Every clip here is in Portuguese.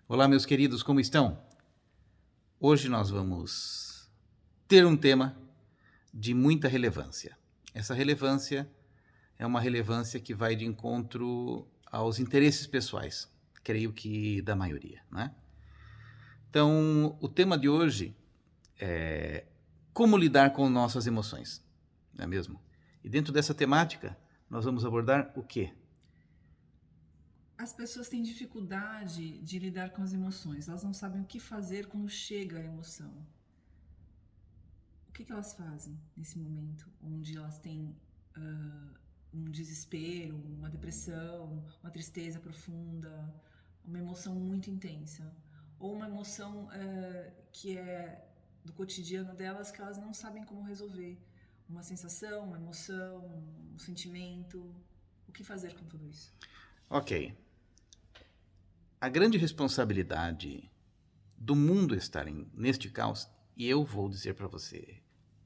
Olá, meus queridos, como estão? Hoje nós vamos ter um tema de muita relevância. Essa relevância é uma relevância que vai de encontro aos interesses pessoais, creio que da maioria, né? Então, o tema de hoje é como lidar com nossas emoções, não é mesmo? E dentro dessa temática, nós vamos abordar o quê? As pessoas têm dificuldade de lidar com as emoções. Elas não sabem o que fazer quando chega a emoção. O que elas fazem nesse momento onde elas têm um desespero, uma depressão, uma tristeza profunda, uma emoção muito intensa? Ou uma emoção que é do cotidiano delas que elas não sabem como resolver? Uma sensação, uma emoção, um sentimento. O que fazer com tudo isso? Ok. A grande responsabilidade do mundo estar neste caos, e eu vou dizer para você,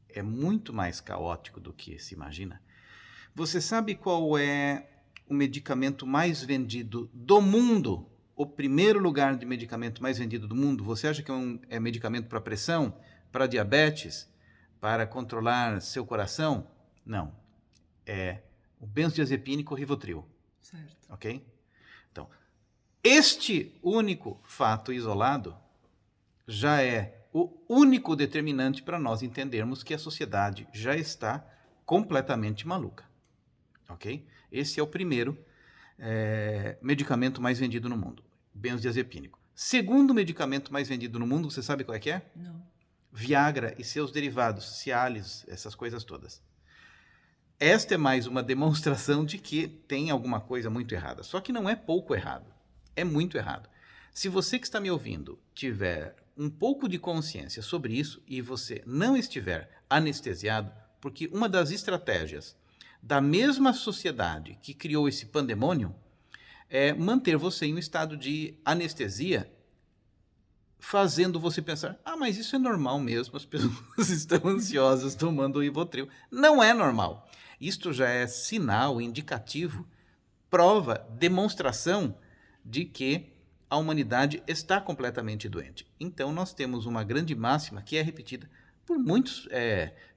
é muito mais caótico do que se imagina. Você sabe qual é o medicamento mais vendido do mundo? O primeiro lugar de medicamento mais vendido do mundo? Você acha que é medicamento para pressão, para diabetes, para controlar seu coração? Não. É o benzodiazepínico Rivotril. Certo. Ok? Então, este único fato isolado já é o único determinante para nós entendermos que a sociedade já está completamente maluca. Ok? Esse é o primeiro medicamento mais vendido no mundo, benzodiazepínico. Segundo medicamento mais vendido no mundo, você sabe qual é que é? Não. Viagra e seus derivados, Cialis, essas coisas todas. Esta é mais uma demonstração de que tem alguma coisa muito errada. Só que não é pouco errado, é muito errado. Se você que está me ouvindo tiver um pouco de consciência sobre isso e você não estiver anestesiado, porque uma das estratégias da mesma sociedade que criou esse pandemônio é manter você em um estado de anestesia, fazendo você pensar, mas isso é normal mesmo, as pessoas estão ansiosas tomando o Rivotril. Não é normal. Isto já é sinal, indicativo, prova, demonstração de que a humanidade está completamente doente. Então nós temos uma grande máxima que é repetida por muitos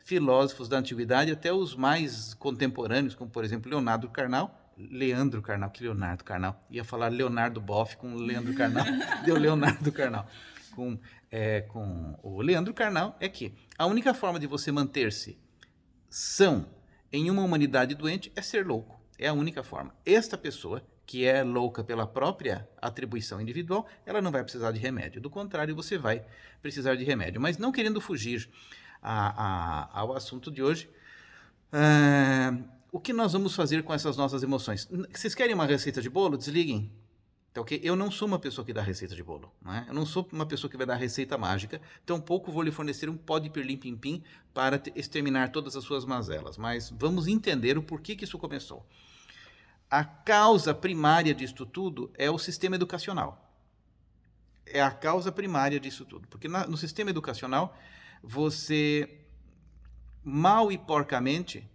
filósofos da antiguidade, até os mais contemporâneos, como por exemplo Leonardo Carnal, que Leonardo Carnal, ia falar Leonardo Boff com Leandro Carnal, deu Leonardo Carnal. Com o Leandro Carnal, é que a única forma de você manter-se são em uma humanidade doente é ser louco. É a única forma. Esta pessoa, que é louca pela própria atribuição individual, ela não vai precisar de remédio. Do contrário, você vai precisar de remédio. Mas não querendo fugir ao assunto de hoje, o que nós vamos fazer com essas nossas emoções? Vocês querem uma receita de bolo? Desliguem. Então, okay? Eu não sou uma pessoa que dá receita de bolo, não é? Eu não sou uma pessoa que vai dar receita mágica, tampouco vou lhe fornecer um pó de pirlim-pim-pim para exterminar todas as suas mazelas, mas vamos entender o porquê que isso começou. A causa primária disso tudo é o sistema educacional. É a causa primária disso tudo, porque no sistema educacional você mal e porcamente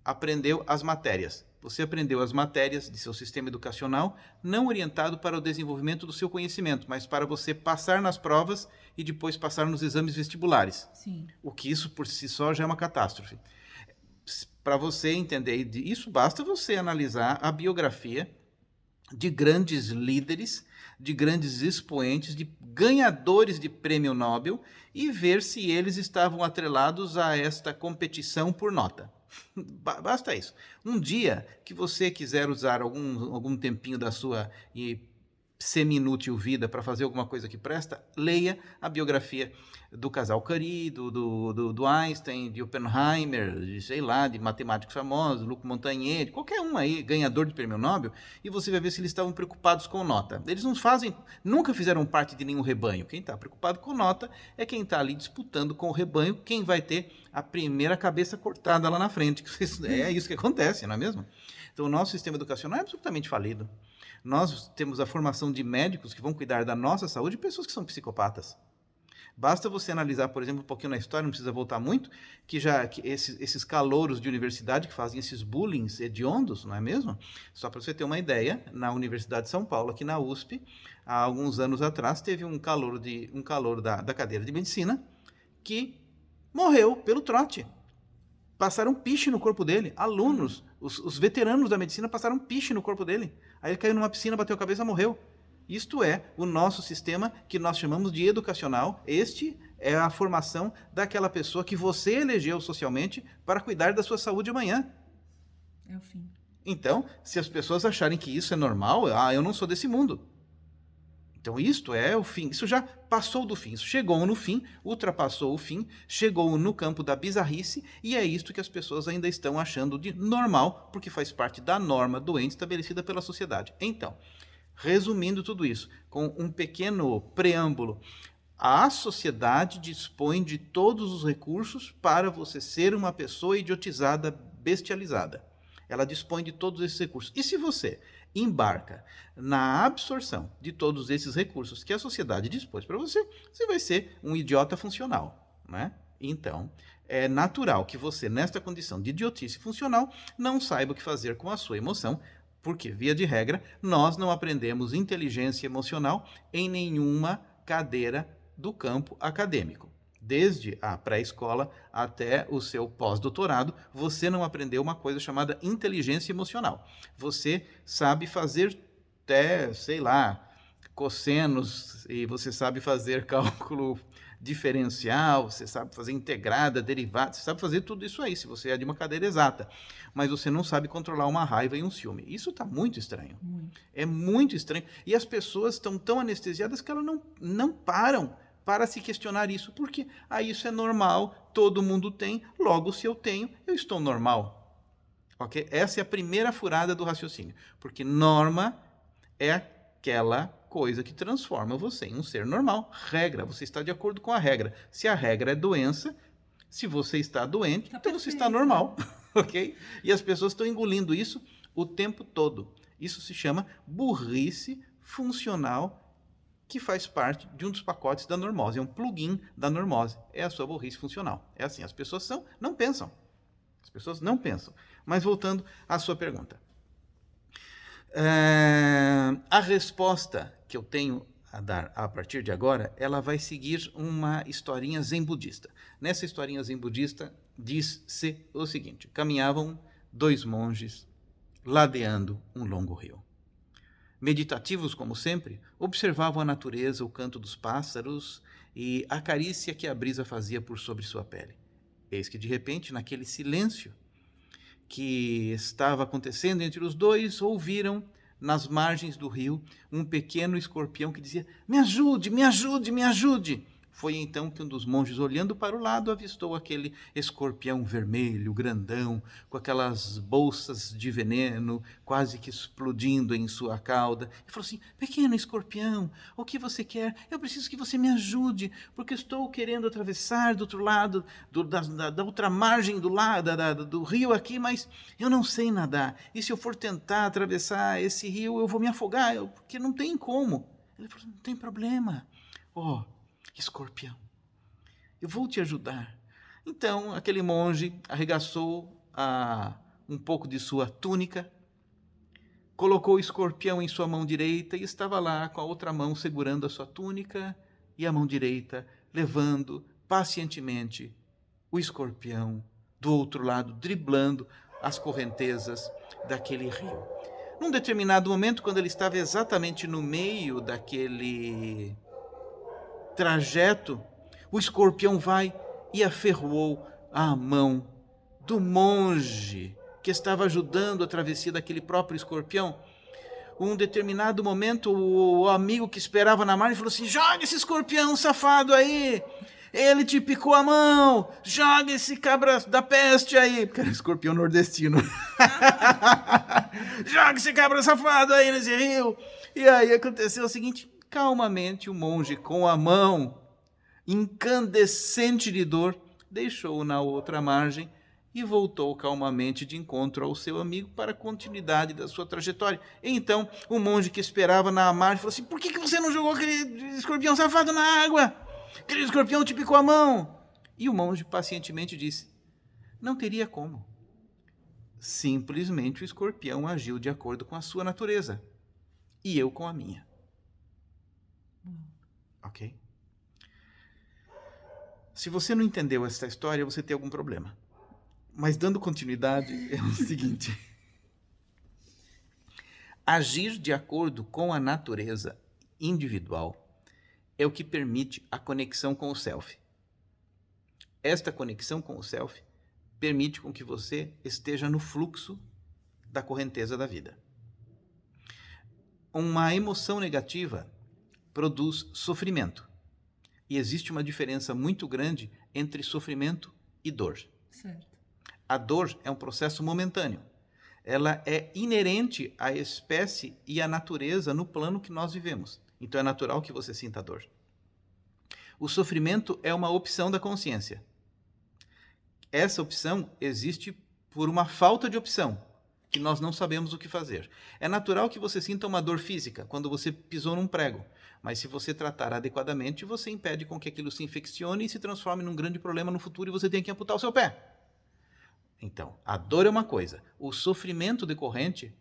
aprendeu as matérias. Você aprendeu as matérias de seu sistema educacional não orientado para o desenvolvimento do seu conhecimento, mas para você passar nas provas e depois passar nos exames vestibulares. Sim. O que isso por si só já é uma catástrofe. Para você entender isso, basta você analisar a biografia de grandes líderes, de grandes expoentes, de ganhadores de prêmio Nobel e ver se eles estavam atrelados a esta competição por nota. Basta isso. Um dia que você quiser usar algum tempinho da sua semi-inútil vida para fazer alguma coisa que presta, leia a biografia do casal Curie, do Einstein, de Oppenheimer, de, sei lá, de matemáticos famosos, Luc Montagnier, de qualquer um aí, ganhador de prêmio Nobel, e você vai ver se eles estavam preocupados com nota. Eles nunca fizeram parte de nenhum rebanho. Quem está preocupado com nota é quem está ali disputando com o rebanho, quem vai ter a primeira cabeça cortada lá na frente. É isso que acontece, não é mesmo? Então o nosso sistema educacional é absolutamente falido. Nós temos a formação de médicos que vão cuidar da nossa saúde, pessoas que são psicopatas. Basta você analisar, por exemplo, um pouquinho na história, não precisa voltar muito, que esses calouros de universidade que fazem esses bullying hediondos, não é mesmo? Só para você ter uma ideia, na Universidade de São Paulo, aqui na USP, há alguns anos atrás, teve um calouro da cadeira de medicina que morreu pelo trote. Passaram piche no corpo dele. Alunos, os veteranos da medicina passaram piche no corpo dele. Aí ele caiu numa piscina, bateu a cabeça e morreu. Isto é o nosso sistema que nós chamamos de educacional. Este é a formação daquela pessoa que você elegeu socialmente para cuidar da sua saúde amanhã. É o fim. Então, se as pessoas acharem que isso é normal, eu não sou desse mundo. Então, isto é o fim. Isso já passou do fim. Isso chegou no fim, ultrapassou o fim, chegou no campo da bizarrice, e é isto que as pessoas ainda estão achando de normal, porque faz parte da norma doente estabelecida pela sociedade. Então, resumindo tudo isso, com um pequeno preâmbulo, a sociedade dispõe de todos os recursos para você ser uma pessoa idiotizada, bestializada. Ela dispõe de todos esses recursos. E se você embarca na absorção de todos esses recursos que a sociedade dispôs para você, você vai ser um idiota funcional, né? Então, é natural que você, nesta condição de idiotice funcional, não saiba o que fazer com a sua emoção, porque, via de regra, nós não aprendemos inteligência emocional em nenhuma cadeira do campo acadêmico. Desde a pré-escola até o seu pós-doutorado, você não aprendeu uma coisa chamada inteligência emocional. Você sabe fazer até, sei lá, cossenos, e você sabe fazer cálculo diferencial, você sabe fazer integrada, derivada, você sabe fazer tudo isso aí, se você é de uma cadeira exata. Mas você não sabe controlar uma raiva e um ciúme. Isso está muito estranho. É muito estranho. E as pessoas estão tão anestesiadas que elas não param para se questionar isso, porque isso é normal, todo mundo tem, logo se eu tenho, eu estou normal. Okay? Essa é a primeira furada do raciocínio, porque norma é aquela coisa que transforma você em um ser normal. Regra, você está de acordo com a regra. Se a regra é doença, se você está doente, então você está normal. Ok? E as pessoas estão engolindo isso o tempo todo. Isso se chama burrice funcional, que faz parte de um dos pacotes da normose. É um plugin da normose. É a sua burrice funcional. É assim, as pessoas não pensam. As pessoas não pensam. Mas voltando à sua pergunta. A resposta que eu tenho a dar a partir de agora, ela vai seguir uma historinha zen budista. Nessa historinha zen budista, diz-se o seguinte: caminhavam 2 monges ladeando um longo rio. Meditativos como sempre, observavam a natureza, o canto dos pássaros e a carícia que a brisa fazia por sobre sua pele. Eis que, de repente, naquele silêncio que estava acontecendo entre os dois, ouviram, nas margens do rio, um pequeno escorpião que dizia: "Me ajude, me ajude, me ajude!" Foi então que um dos monges, olhando para o lado, avistou aquele escorpião vermelho, grandão, com aquelas bolsas de veneno quase que explodindo em sua cauda, e falou assim: "Pequeno escorpião, o que você quer? Eu preciso que você me ajude, porque estou querendo atravessar do outro lado, da outra margem do rio aqui, mas eu não sei nadar. E se eu for tentar atravessar esse rio, eu vou me afogar, porque não tem como." Ele falou: "Não tem problema. Escorpião, eu vou te ajudar." Então, aquele monge arregaçou um pouco de sua túnica, colocou o escorpião em sua mão direita e estava lá com a outra mão segurando a sua túnica e a mão direita levando pacientemente o escorpião do outro lado, driblando as correntezas daquele rio. Num determinado momento, quando ele estava exatamente no meio daquele trajeto, o escorpião vai e aferroou a mão do monge que estava ajudando a travessia daquele próprio escorpião. Um determinado momento, o amigo que esperava na margem falou assim: "Joga esse escorpião safado aí, ele te picou a mão, joga esse cabra da peste aí", porque era escorpião nordestino. "Joga esse cabra safado aí nesse rio." E aí aconteceu o seguinte: calmamente, o monge, com a mão incandescente de dor, deixou-o na outra margem e voltou calmamente de encontro ao seu amigo para a continuidade da sua trajetória. Então, o monge que esperava na margem falou assim: "Por que você não jogou aquele escorpião safado na água?" aquele escorpião te picou a mão. E o monge pacientemente disse, não teria como. Simplesmente o escorpião agiu de acordo com a sua natureza. E eu com a minha. Ok? Se você não entendeu essa história, você tem algum problema. Mas dando continuidade, é o seguinte. Agir de acordo com a natureza individual é o que permite a conexão com o self. Esta conexão com o self permite com que você esteja no fluxo da correnteza da vida. Uma emoção negativa produz sofrimento. E existe uma diferença muito grande entre sofrimento e dor. Certo. A dor é um processo momentâneo. Ela é inerente à espécie e à natureza no plano que nós vivemos. Então é natural que você sinta dor. O sofrimento é uma opção da consciência. Essa opção existe por uma falta de opção, que nós não sabemos o que fazer. É natural que você sinta uma dor física quando você pisou num prego, mas se você tratar adequadamente, você impede com que aquilo se infeccione e se transforme num grande problema no futuro e você tenha que amputar o seu pé. Então, a dor é uma coisa, o sofrimento decorrente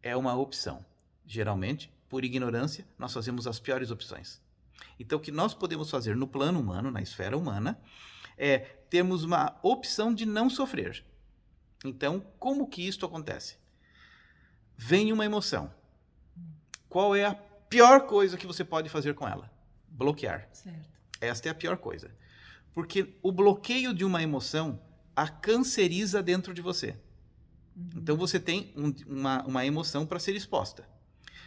é uma opção. Geralmente, por ignorância, nós fazemos as piores opções. Então, o que nós podemos fazer no plano humano, na esfera humana, é termos uma opção de não sofrer. Então, como que isto acontece? Vem uma emoção. Qual é a pior coisa que você pode fazer com ela? Bloquear. Certo. Esta é a pior coisa. Porque o bloqueio de uma emoção a canceriza dentro de você. Então, você tem uma emoção para ser exposta.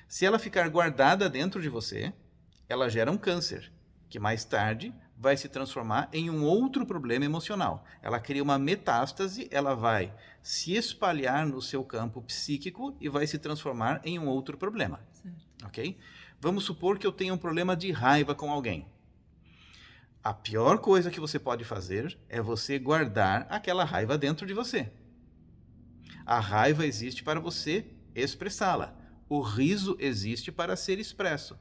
Se ela ficar guardada dentro de você, ela gera um câncer, que mais tarde vai se transformar em um outro problema emocional. Ela cria uma metástase, ela vai se espalhar no seu campo psíquico e vai se transformar em um outro problema. Certo. Ok? Vamos supor que eu tenha um problema de raiva com alguém. A pior coisa que você pode fazer é você guardar aquela raiva dentro de você. A raiva existe para você expressá-la. O riso existe para ser expresso.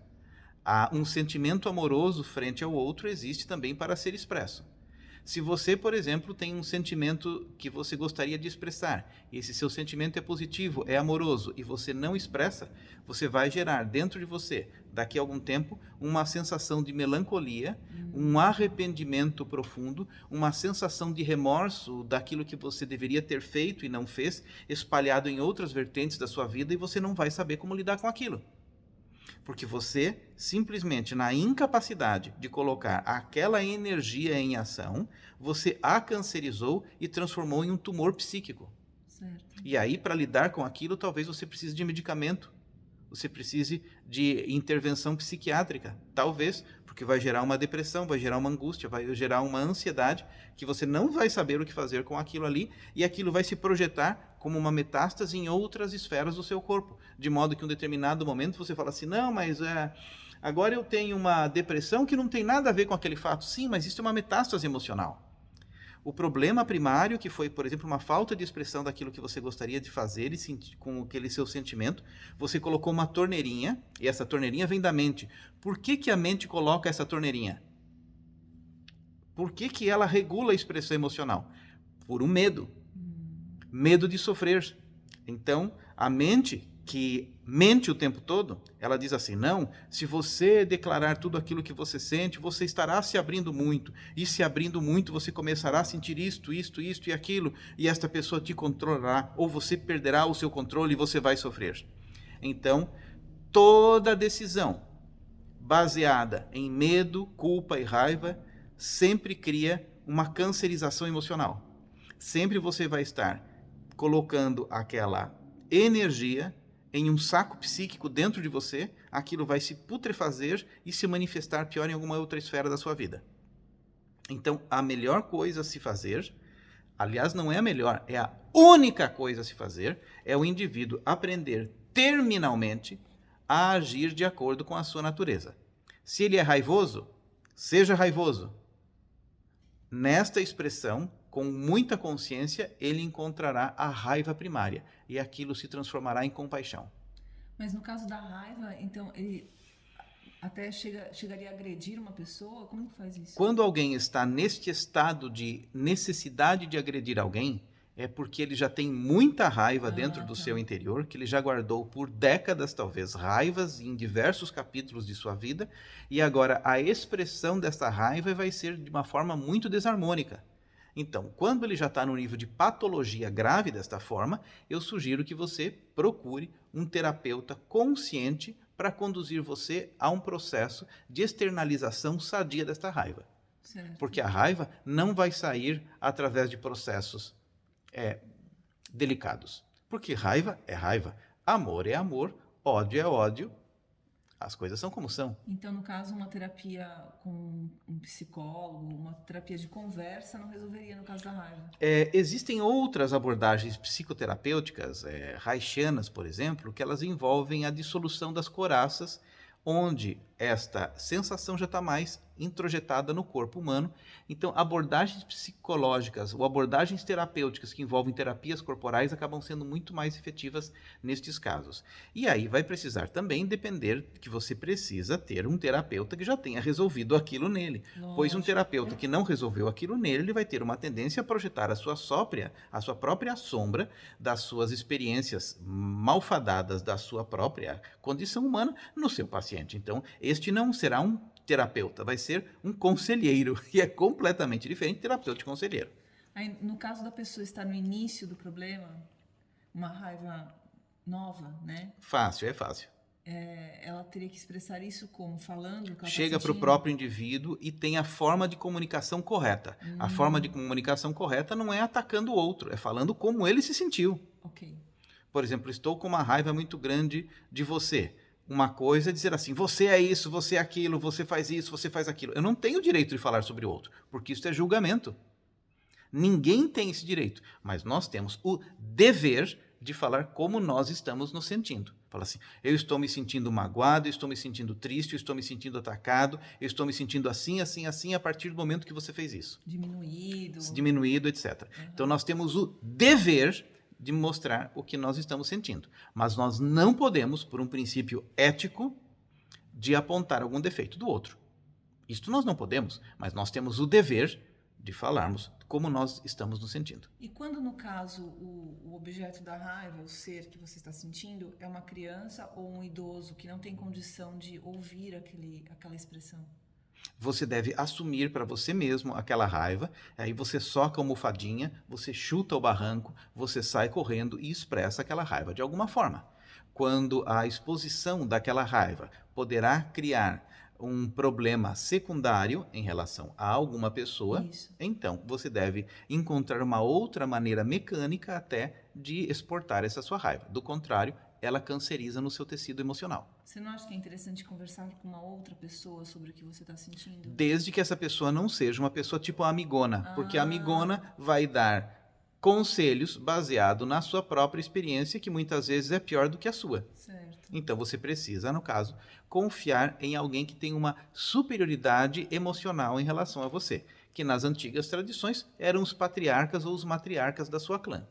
Um sentimento amoroso frente ao outro existe também para ser expresso. Se você, por exemplo, tem um sentimento que você gostaria de expressar, e esse seu sentimento é positivo, é amoroso, e você não expressa, você vai gerar dentro de você, daqui a algum tempo, uma sensação de melancolia, um arrependimento profundo, uma sensação de remorso daquilo que você deveria ter feito e não fez, espalhado em outras vertentes da sua vida, e você não vai saber como lidar com aquilo. Porque você, simplesmente na incapacidade de colocar aquela energia em ação, você a cancerizou e transformou em um tumor psíquico. Certo. E aí, para lidar com aquilo, talvez você precise de medicamento. Você precise de intervenção psiquiátrica. Talvez, porque vai gerar uma depressão, vai gerar uma angústia, vai gerar uma ansiedade, que você não vai saber o que fazer com aquilo ali, e aquilo vai se projetar como uma metástase em outras esferas do seu corpo. De modo que em um determinado momento você fala assim, não, mas agora eu tenho uma depressão que não tem nada a ver com aquele fato. Sim, mas isso é uma metástase emocional. O problema primário, que foi, por exemplo, uma falta de expressão daquilo que você gostaria de fazer e sentir com aquele seu sentimento, você colocou uma torneirinha, e essa torneirinha vem da mente. Por que que a mente coloca essa torneirinha? Por que que ela regula a expressão emocional? Por um medo. Medo de sofrer. Então, a mente, que mente o tempo todo, ela diz assim, não, se você declarar tudo aquilo que você sente, você estará se abrindo muito, e se abrindo muito, você começará a sentir isto e aquilo, e esta pessoa te controlará, ou você perderá o seu controle e você vai sofrer. Então, toda decisão baseada em medo, culpa e raiva, sempre cria uma cancerização emocional. Sempre você vai estar colocando aquela energia em um saco psíquico dentro de você, aquilo vai se putrefazer e se manifestar pior em alguma outra esfera da sua vida. Então, a melhor coisa a se fazer, aliás, não é a melhor, é a única coisa a se fazer, é o indivíduo aprender terminalmente a agir de acordo com a sua natureza. Se ele é raivoso, seja raivoso. Nesta expressão, com muita consciência, ele encontrará a raiva primária e aquilo se transformará em compaixão. Mas no caso da raiva, então, Até chegaria a agredir uma pessoa? Como que faz isso? Quando alguém está neste estado de necessidade de agredir alguém, é porque ele já tem muita raiva dentro do Tá. seu interior, que ele já guardou por décadas, talvez, raivas em diversos capítulos de sua vida, e agora a expressão dessa raiva vai ser de uma forma muito desarmônica. Então, quando ele já está no nível de patologia grave desta forma, eu sugiro que você procure um terapeuta consciente para conduzir você a um processo de externalização sadia desta raiva. Certo. Porque a raiva não vai sair através de processos delicados. Porque raiva é raiva, amor é amor, ódio é ódio. As coisas são como são. Então, no caso, uma terapia com um psicólogo, uma terapia de conversa não resolveria no caso da raiva. Existem outras abordagens psicoterapêuticas, reichianas, por exemplo, que elas envolvem a dissolução das coraças, onde esta sensação já está mais introjetada no corpo humano. Então, abordagens psicológicas ou abordagens terapêuticas que envolvem terapias corporais acabam sendo muito mais efetivas nestes casos. E aí vai precisar também depender que você precisa ter um terapeuta que já tenha resolvido aquilo nele. Lógico. Pois um terapeuta que não resolveu aquilo nele, ele vai ter uma tendência a projetar a sua própria sombra das suas experiências malfadadas da sua própria condição humana no seu paciente. Então, este não será um terapeuta, vai ser um conselheiro, e é completamente diferente de terapeuta e conselheiro. Aí, no caso da pessoa estar no início do problema, uma raiva nova, né? Fácil, é fácil. Ela teria que expressar isso como? Falando que ela Chega tá para o sentindo? próprio indivíduo e tem a forma de comunicação correta. A forma de comunicação correta não é atacando o outro, é falando como ele se sentiu. Ok. Por exemplo, estou com uma raiva muito grande de você. Uma coisa é dizer assim, você é isso, você é aquilo, você faz isso, você faz aquilo. Eu não tenho o direito de falar sobre o outro, porque isso é julgamento. Ninguém tem esse direito, mas nós temos o dever de falar como nós estamos nos sentindo. Fala assim, eu estou me sentindo magoado, eu estou me sentindo triste, eu estou me sentindo atacado, eu estou me sentindo assim, assim, assim, a partir do momento que você fez isso. Diminuído, etc. Então nós temos o dever de mostrar o que nós estamos sentindo. Mas nós não podemos, por um princípio ético, de apontar algum defeito do outro. Isto nós não podemos, mas nós temos o dever de falarmos como nós estamos nos sentindo. E quando, no caso, o objeto da raiva, o ser que você está sentindo, é uma criança ou um idoso que não tem condição de ouvir aquela expressão? Você deve assumir para você mesmo aquela raiva, aí você soca a almofadinha, você chuta o barranco, você sai correndo e expressa aquela raiva de alguma forma. Quando a exposição daquela raiva poderá criar um problema secundário em relação a alguma pessoa, Isso. então você deve encontrar uma outra maneira mecânica até de exportar essa sua raiva. Do contrário, ela canceriza no seu tecido emocional. Você não acha que é interessante conversar com uma outra pessoa sobre o que você está sentindo? Desde que essa pessoa não seja uma pessoa tipo a amigona, porque a amigona vai dar conselhos baseado na sua própria experiência, que muitas vezes é pior do que a sua. Certo. Então você precisa, no caso, confiar em alguém que tem uma superioridade emocional em relação a você, que nas antigas tradições eram os patriarcas ou os matriarcas da sua clã.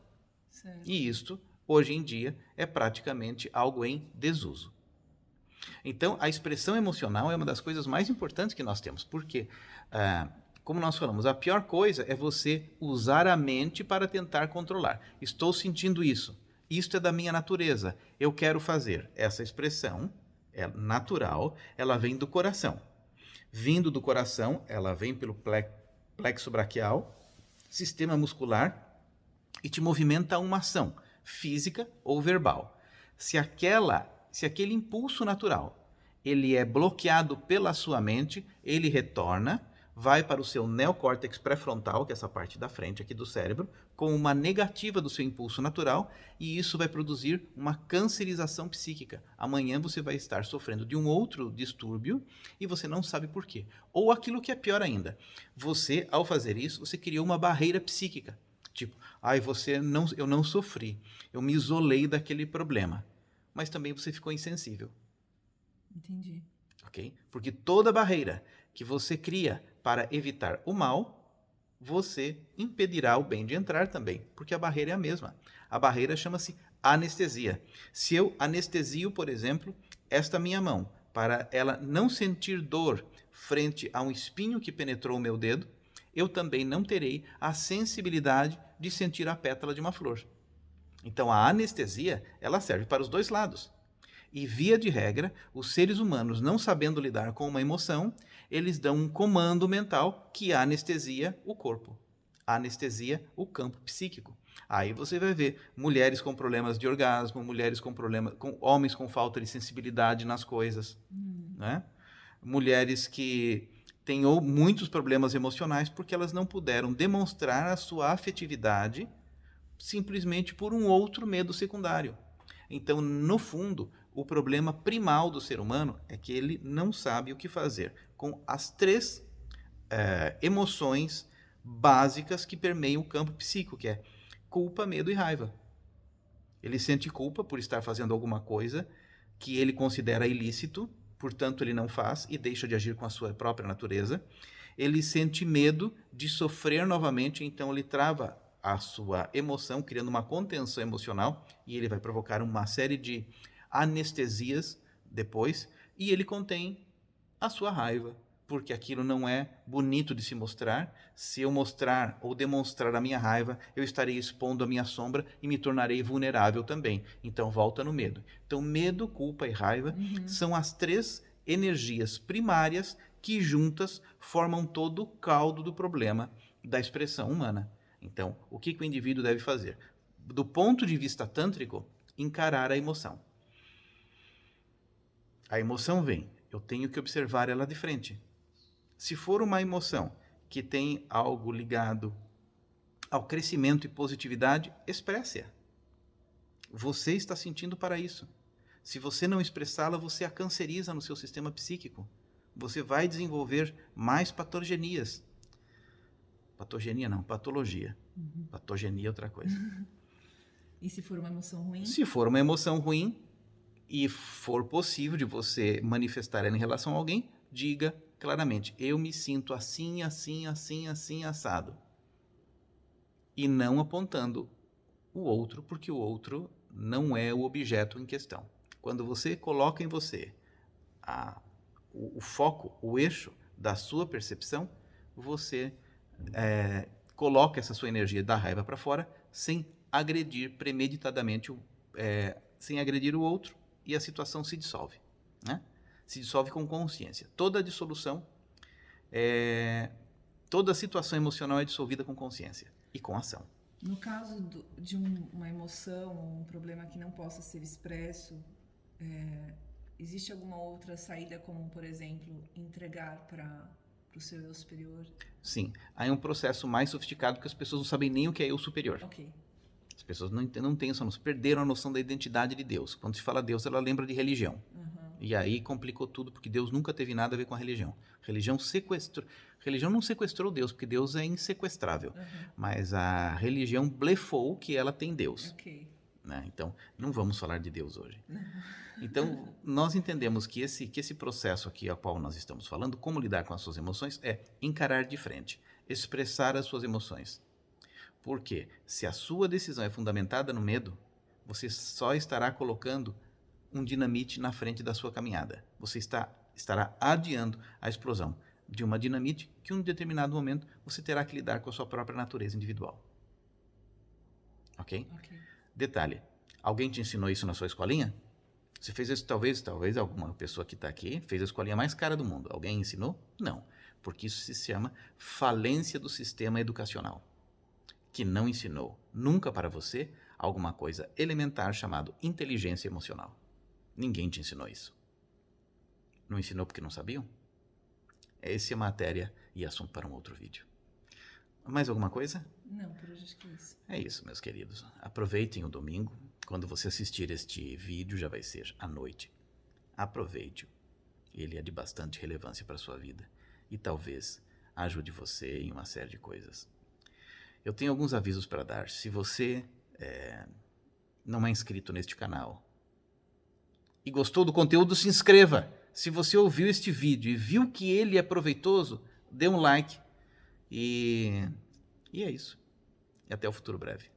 Certo. E isto, hoje em dia, é praticamente algo em desuso. Então, a expressão emocional é uma das coisas mais importantes que nós temos, porque, como nós falamos, a pior coisa é você usar a mente para tentar controlar. Estou sentindo isso, isto é da minha natureza, eu quero fazer. Essa expressão é natural, ela vem do coração. Vindo do coração, ela vem pelo plexo braquial, sistema muscular, e te movimenta a uma ação física ou verbal. Se aquele impulso natural ele é bloqueado pela sua mente, ele retorna, vai para o seu neocórtex pré-frontal, que é essa parte da frente aqui do cérebro, com uma negativa do seu impulso natural, e isso vai produzir uma cancerização psíquica. Amanhã você vai estar sofrendo de um outro distúrbio e você não sabe por quê. Ou aquilo que é pior ainda, você, ao fazer isso, você criou uma barreira psíquica. Tipo, eu não sofri, eu me isolei daquele problema. Mas também você ficou insensível. Entendi. Ok? Porque toda barreira que você cria para evitar o mal, você impedirá o bem de entrar também, porque a barreira é a mesma. A barreira chama-se anestesia. Se eu anestesio, por exemplo, esta minha mão para ela não sentir dor frente a um espinho que penetrou o meu dedo, eu também não terei a sensibilidade de sentir a pétala de uma flor. Então a anestesia, ela serve para os dois lados. E via de regra, os seres humanos, não sabendo lidar com uma emoção, eles dão um comando mental que anestesia o corpo, anestesia o campo psíquico. Aí você vai ver mulheres com problemas de orgasmo, mulheres com problemas, homens com falta de sensibilidade nas coisas, né? Mulheres que têm muitos problemas emocionais porque elas não puderam demonstrar a sua afetividade simplesmente por um outro medo secundário. Então, no fundo, o problema primal do ser humano é que ele não sabe o que fazer com as três emoções básicas que permeiam o campo psíquico, que é culpa, medo e raiva. Ele sente culpa por estar fazendo alguma coisa que ele considera ilícito, portanto ele não faz e deixa de agir com a sua própria natureza. Ele sente medo de sofrer novamente, então ele trava a sua emoção, criando uma contenção emocional, e ele vai provocar uma série de anestesias depois, e ele contém a sua raiva, porque aquilo não é bonito de se mostrar. Se eu mostrar ou demonstrar a minha raiva, eu estarei expondo a minha sombra e me tornarei vulnerável também. Então volta no medo. Então medo, culpa e raiva são as três energias primárias que juntas formam todo o caldo do problema da expressão humana. Então, o que o indivíduo deve fazer? Do ponto de vista tântrico, encarar a emoção. A emoção vem, eu tenho que observar ela de frente. Se for uma emoção que tem algo ligado ao crescimento e positividade, expresse-a. Você está sentindo para isso. Se você não expressá-la, você a canceriza no seu sistema psíquico. Você vai desenvolver mais patogenias. Patogenia não, patologia. Patogenia é outra coisa. E se for uma emoção ruim? Se for uma emoção ruim e for possível de você manifestar ela em relação a alguém, diga claramente, eu me sinto assim, assim, assim, assim, assado. E não apontando o outro, porque o outro não é o objeto em questão. Quando você coloca em você o foco, o eixo da sua percepção, você coloca essa sua energia da raiva para fora sem agredir premeditadamente, sem agredir o outro, e a situação se dissolve, né? Se dissolve com consciência. Toda dissolução, toda situação emocional é dissolvida com consciência e com ação. No caso de uma emoção ou um problema que não possa ser expresso, existe alguma outra saída, como, por exemplo, entregar para o seu eu superior? Sim. Há um processo mais sofisticado que as pessoas não sabem nem o que é eu superior. Ok. As pessoas não têm essa noção, perderam a noção da identidade de Deus. Quando se fala Deus, ela lembra de religião. E aí complicou tudo, porque Deus nunca teve nada a ver com a religião. Religião não sequestrou Deus, porque Deus é insequestrável. Mas a religião blefou que ela tem Deus. Ok. Né? Então, não vamos falar de Deus hoje. Então, nós entendemos que esse processo aqui ao qual nós estamos falando, como lidar com as suas emoções, é encarar de frente, expressar as suas emoções. Porque se a sua decisão é fundamentada no medo, você só estará colocando um dinamite na frente da sua caminhada. Você estará adiando a explosão de uma dinamite que em um determinado momento você terá que lidar com a sua própria natureza individual. Ok? Detalhe, alguém te ensinou isso na sua escolinha? Você fez isso, talvez alguma pessoa que está aqui fez a escolinha mais cara do mundo. Alguém ensinou? Não, porque isso se chama falência do sistema educacional, que não ensinou nunca para você alguma coisa elementar chamado inteligência emocional. Ninguém te ensinou isso. Não ensinou porque não sabiam? Essa é matéria e assunto para um outro vídeo. Mais alguma coisa? Não, por hoje acho que é isso. É isso, meus queridos. Aproveitem o domingo. Quando você assistir este vídeo, já vai ser à noite. Aproveite-o. Ele é de bastante relevância para a sua vida. E talvez ajude você em uma série de coisas. Eu tenho alguns avisos para dar. Se você não é inscrito neste canal e gostou do conteúdo, se inscreva. Se você ouviu este vídeo e viu que ele é proveitoso, dê um like. E é isso. E até o futuro breve.